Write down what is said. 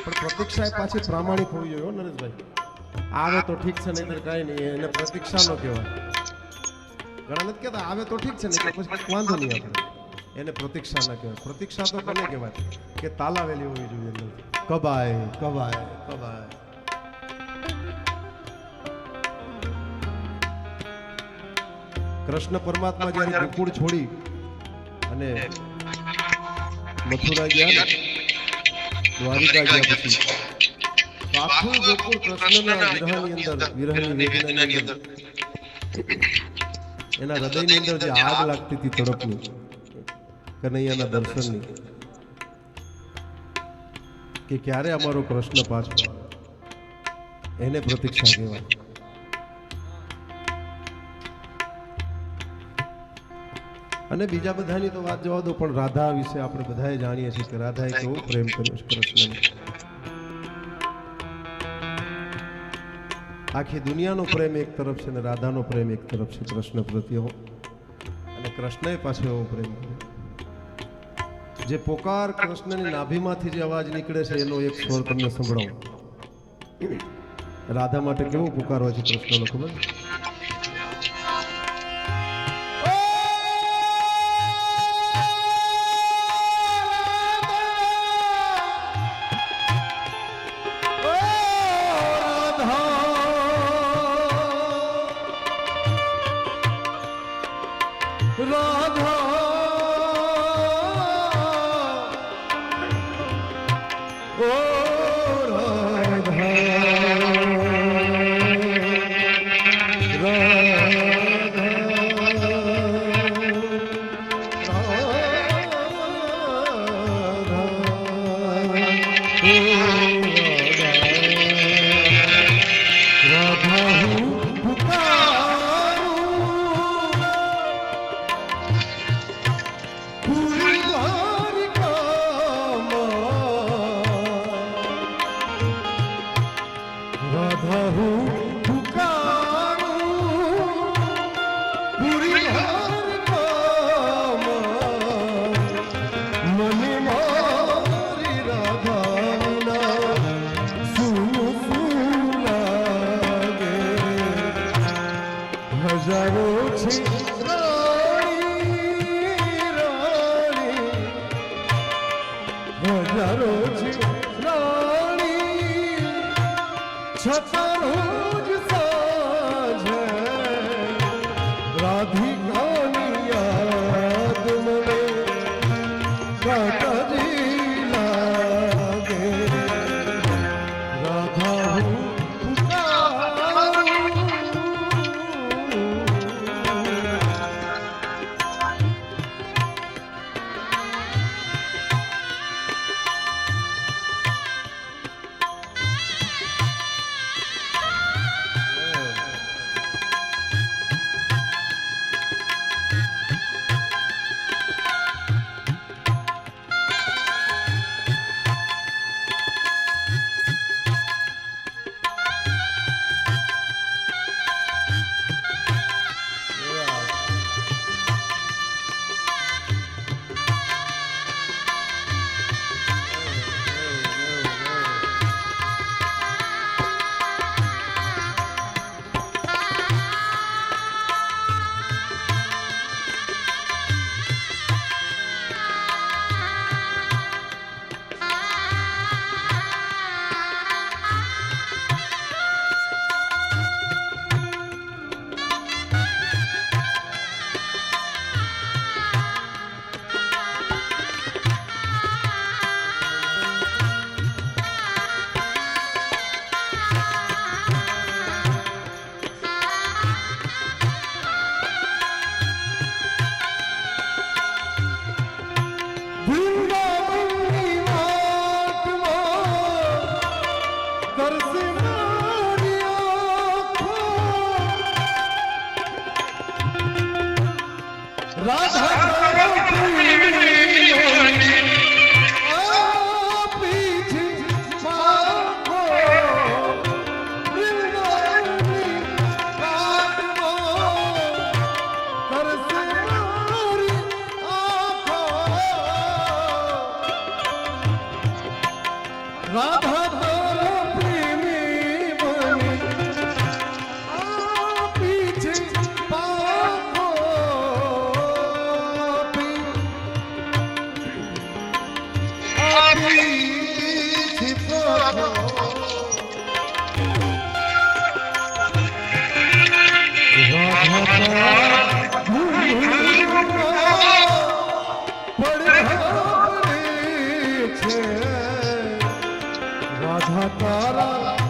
પણ પ્રતીક્ષા એ પાછી પ્રામાણિક હોવી જોઈએ નરેશભાઈ. આવે તો ઠીક છે નહીં કઈ નહીં, એને પ્રતીક્ષા નો કહેવાય. ઘણા નથી કહેતા આવે તો ઠીક છે નહીં પછી વાંધો નહીં, આપણે એને પ્રતીક્ષા ના કહેવાય. પ્રતીક્ષા તો કોને કહેવાય કે તાલાવેલી હોવી જોઈએ અંદર. કબાય કબાય કબાય. કૃષ્ણ પરમાત્મા જ્યારે ગોકુળ છોડી અને મથુરા ગયા, દ્વારિકા ગયા પછી આખું ગોકુળ કૃષ્ણના વિરહની અંદર, વિરહની વેદનાની અંદર, એના હૃદયની અંદર જે આગ લાગતી હતી તડપની, કનૈયાના દર્શનની, કે ક્યારે અમારો કૃષ્ણ પાછો, એને પ્રતીક્ષા કહેવાય. અને બીજા બધાની તો વાત જવા દો, પણ રાધા વિશે આપણે બધાએ જાણીએ છીએ કે રાધાએ કેવો પ્રેમ કર્યો છે કૃષ્ણને. આખી દુનિયાનો પ્રેમ એક તરફ છે ને રાધાનો પ્રેમ એક તરફ છે કૃષ્ણ પ્રત્યે. અને કૃષ્ણએ પાછો એવો પ્રેમ કર્યો. જે પોકાર કૃષ્ણની નાભીમાંથી જે અવાજ નીકળે છે એનો એક સ્વર તમને સંભળાવો. રાધા માટે કેવો પોકાર હોય છે કૃષ્ણનો, ખબર? રાધા તારા પ્રેમી બની આ પીછે પાખો આ પીછે પાખો રાધા તારા